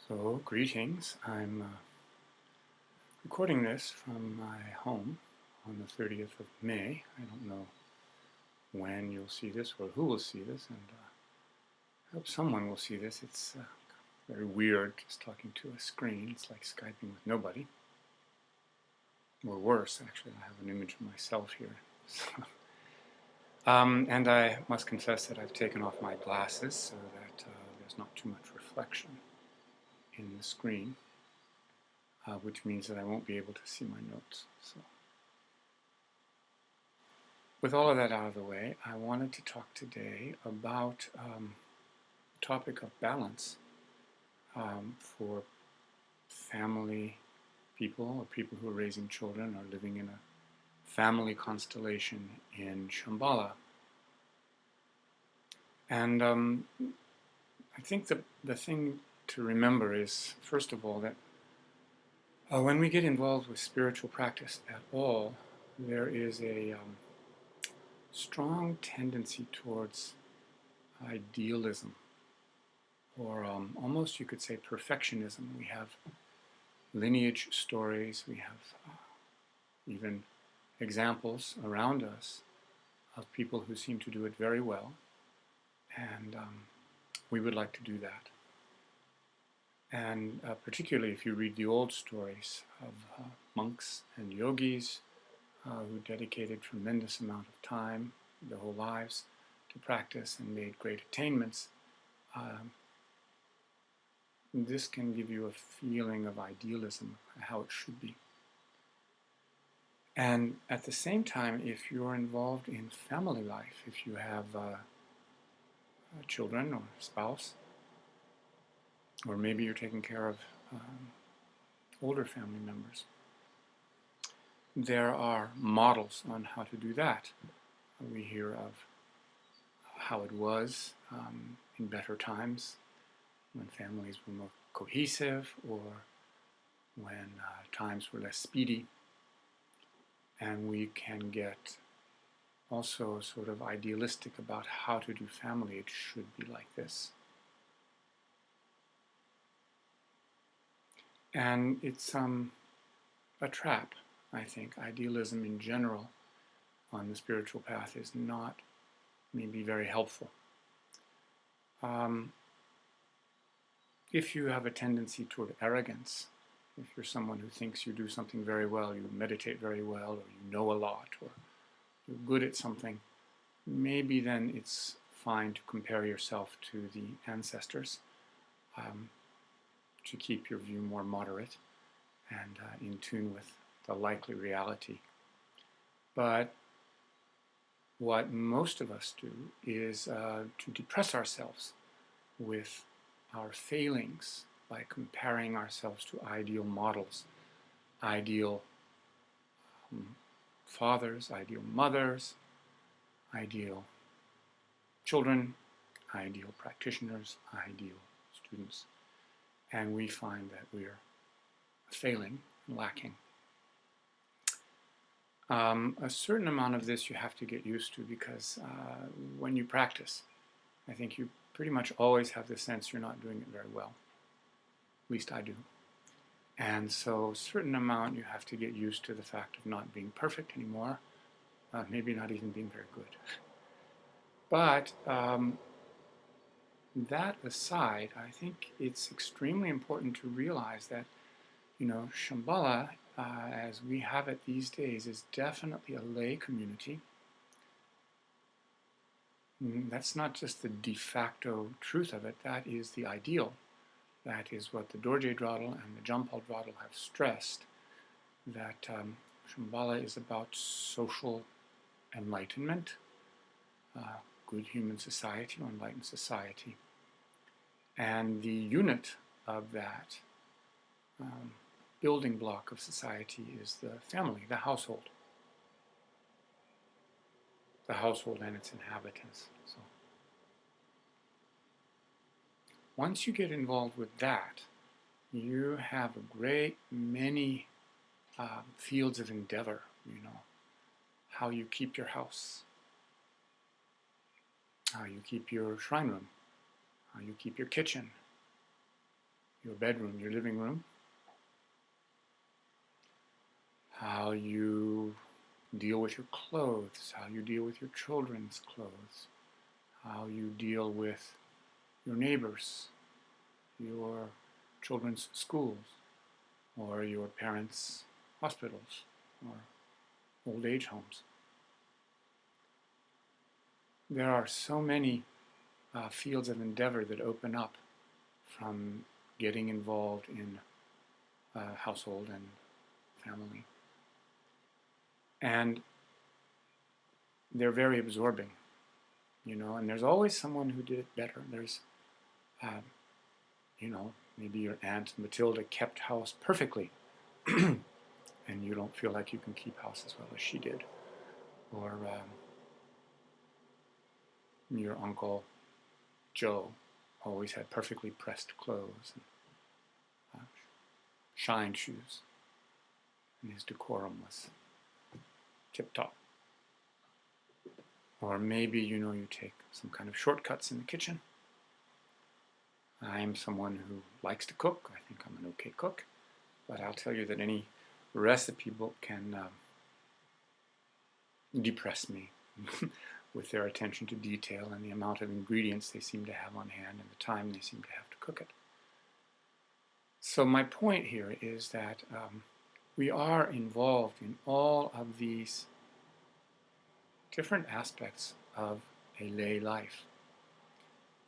So, greetings. I'm recording this from my home on the 30th of May. I don't know when you'll see this or who will see this, and I hope someone will see this. It's very weird just talking to a screen. It's like Skyping with nobody. Or worse, actually, I have an image of myself here. And I must confess that I've taken off my glasses so that there's not too much reflection in the screen. Which means that I won't be able to see my notes. So, with all of that out of the way, I wanted to talk today about the topic of balance for family people or people who are raising children or living in a family constellation in Shambhala. And I think the thing to remember is, first of all, that when we get involved with spiritual practice at all, there is a strong tendency towards idealism, or almost you could say perfectionism. We have lineage stories, we have even examples around us of people who seem to do it very well, and we would like to do that. And particularly if you read the old stories of monks and yogis who dedicated tremendous amount of time, their whole lives, to practice and made great attainments, this can give you a feeling of idealism, how it should be. And at the same time, if you're involved in family life, if you have children or spouse, or maybe you're taking care of older family members, there are models on how to do that. We hear of how it was in better times when families were more cohesive, or when times were less speedy. And we can get also sort of idealistic about how to do family. It should be like this. And it's a trap, I think. Idealism in general on the spiritual path is not maybe very helpful. If you have a tendency toward arrogance, if you're someone who thinks you do something very well, you meditate very well, or you know a lot, or you're good at something, maybe then it's fine to compare yourself to the ancestors, to keep your view more moderate and in tune with the likely reality. But what most of us do is to depress ourselves with our failings by comparing ourselves to ideal models, ideal fathers, ideal mothers, ideal children, ideal practitioners, ideal students. And we find that we're failing and lacking. A certain amount of this you have to get used to, because when you practice, I think you pretty much always have the sense you're not doing it very well. At least I do. And so a certain amount you have to get used to the fact of not being perfect anymore, maybe not even being very good. But that aside, I think it's extremely important to realize that, Shambhala, as we have it these days, is definitely a lay community. That's not just the de facto truth of it, that is the ideal. That is what the Dorje Dradal and the Jampal Dradal have stressed, that Shambhala is about social enlightenment, good human society or enlightened society. And the unit of that building block of society is the family, the household. The household and its inhabitants. So, once you get involved with that, you have a great many fields of endeavor. How you keep your house, how you keep your shrine room, how you keep your kitchen, your bedroom, your living room, how you deal with your clothes, how you deal with your children's clothes, how you deal with your neighbors, your children's schools, or your parents' hospitals, or old age homes. There are so many fields of endeavor that open up from getting involved in household and family. And they're very absorbing, and there's always someone who did it better. There's, maybe your Aunt Matilda kept house perfectly, and you don't feel like you can keep house as well as she did. Or your Uncle Joe always had perfectly pressed clothes and shined shoes, and his decorum was tip-top. Or maybe, you take some kind of shortcuts in the kitchen. I'm someone who likes to cook. I think I'm an okay cook. But I'll tell you that any recipe book can depress me with their attention to detail and the amount of ingredients they seem to have on hand and the time they seem to have to cook it. So my point here is that we are involved in all of these different aspects of a lay life.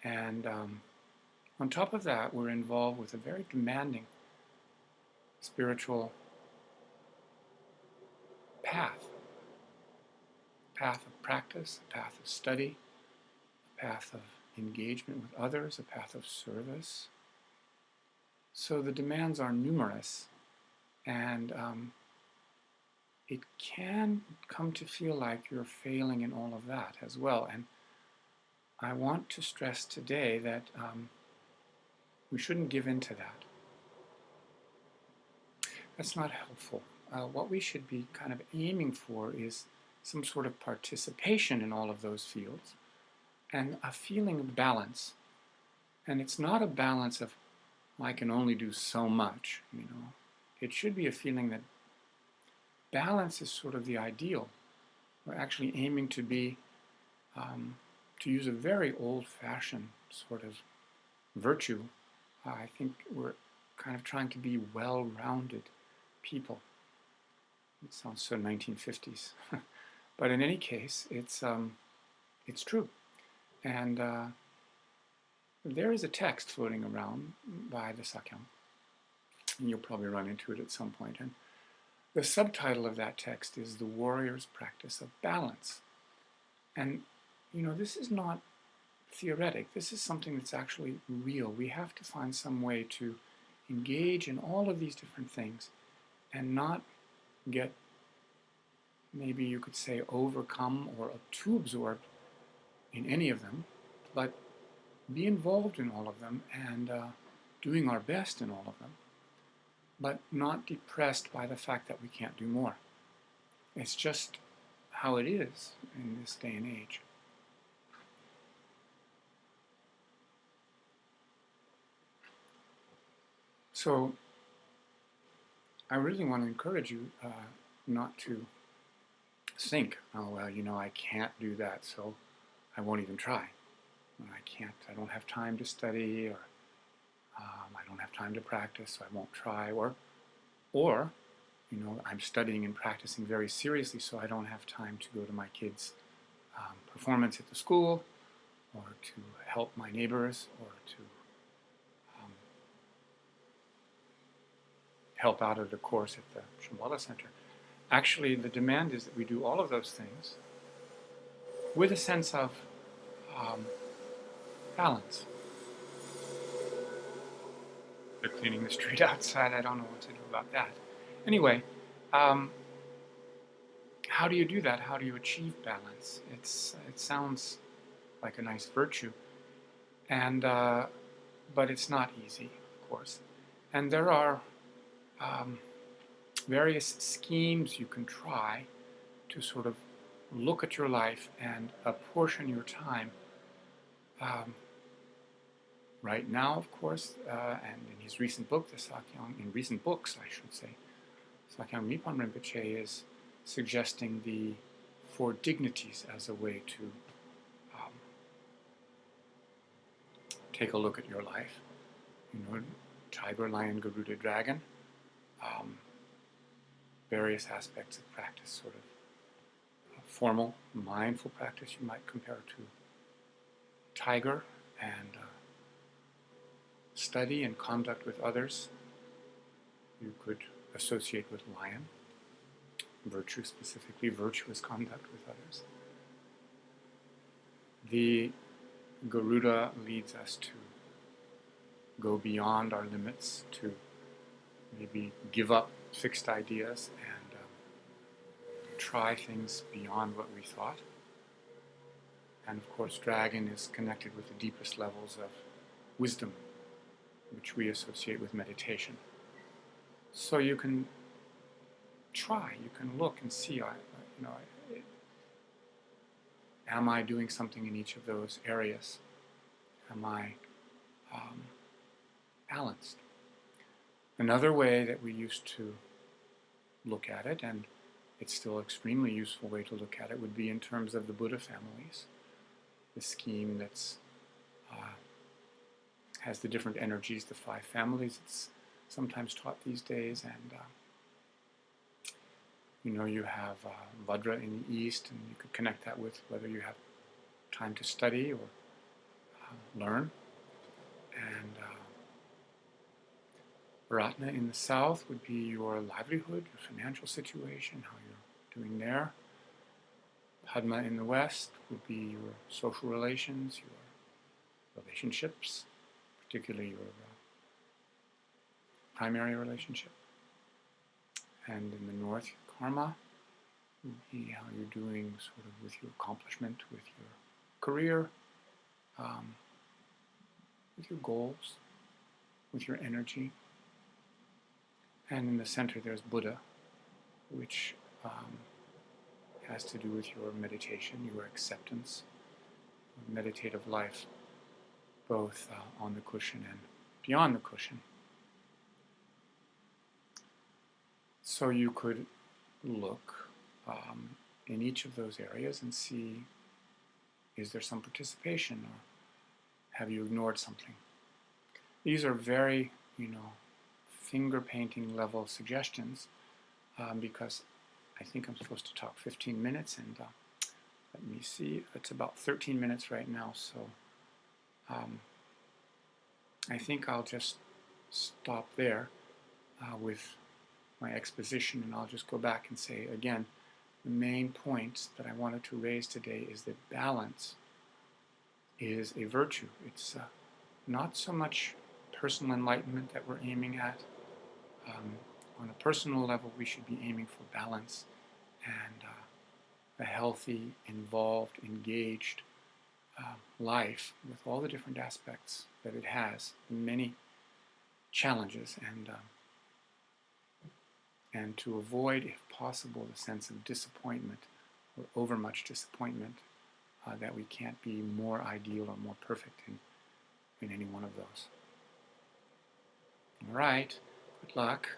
And on top of that, we're involved with a very demanding spiritual path of practice, a path of study, a path of engagement with others, a path of service. So the demands are numerous, and it can come to feel like you're failing in all of that as well. And I want to stress today that we shouldn't give in to that. That's not helpful. What we should be kind of aiming for is some sort of participation in all of those fields and a feeling of balance. And it's not a balance of, I can only do so much, It should be a feeling that balance is sort of the ideal. We're actually aiming to be, to use a very old-fashioned sort of virtue. I think we're kind of trying to be well-rounded people. It sounds so 1950s. But in any case, it's true. And there is a text floating around by the Sakyam, and you'll probably run into it at some point. And the subtitle of that text is The Warrior's Practice of Balance. And, this is not theoretic. This is something that's actually real. We have to find some way to engage in all of these different things and not get, maybe you could say, overcome or too absorbed in any of them, but be involved in all of them and doing our best in all of them, but not depressed by the fact that we can't do more. It's just how it is in this day and age. So I really want to encourage you not to think, oh, well, I can't do that, so I won't even try. I don't have time to study, or I don't have time to practice, so I won't try, or I'm studying and practicing very seriously, so I don't have time to go to my kids' performance at the school, or to help my neighbors, or to help out at a course at the Shambhala Center. Actually, the demand is that we do all of those things with a sense of balance. They're cleaning the street outside. I don't know what to do about that. Anyway, how do you do that? How do you achieve balance? It sounds like a nice virtue, and but it's not easy, of course. And there are various schemes you can try to sort of look at your life and apportion your time right now, of course, and in his recent book, in recent books, I should say, Sakyong Mipham Rinpoche is suggesting the four dignities as a way to take a look at your life. Tiger, lion, Garuda, dragon. Various aspects of practice, sort of formal, mindful practice you might compare to tiger, and study and conduct with others you could associate with lion. Virtue, specifically virtuous conduct with others. The Garuda leads us to go beyond our limits, to maybe give up fixed ideas and try things beyond what we thought. And of course, dragon is connected with the deepest levels of wisdom, which we associate with meditation. So you can try, you can look and see, am I doing something in each of those areas? Am I balanced? Another way that we used to look at it, and it's still an extremely useful way to look at it, would be in terms of the Buddha families, the scheme that's has the different energies, the 5 families. It's sometimes taught these days, and you have Vajra in the east, and you could connect that with whether you have time to study or learn. And Ratna in the south would be your livelihood, your financial situation, how you're doing there. Padma in the west would be your social relations, your relationships, particularly your primary relationship. And in the north, karma would be how you're doing sort of with your accomplishment, with your career, with your goals, with your energy. And in the center there's Buddha, which has to do with your meditation, your acceptance, your meditative life, both on the cushion and beyond the cushion. So you could look in each of those areas and see, is there some participation, or have you ignored something? These are very, finger painting level suggestions, because I think I'm supposed to talk 15 minutes, and let me see, it's about 13 minutes right now, so I think I'll just stop there with my exposition, and I'll just go back and say again, the main points that I wanted to raise today is that balance is a virtue. It's not so much personal enlightenment that we're aiming at. On a personal level, we should be aiming for balance and a healthy, involved, engaged life with all the different aspects that it has, and many challenges, and to avoid, if possible, the sense of disappointment or overmuch disappointment, that we can't be more ideal or more perfect in any one of those. All right, good luck.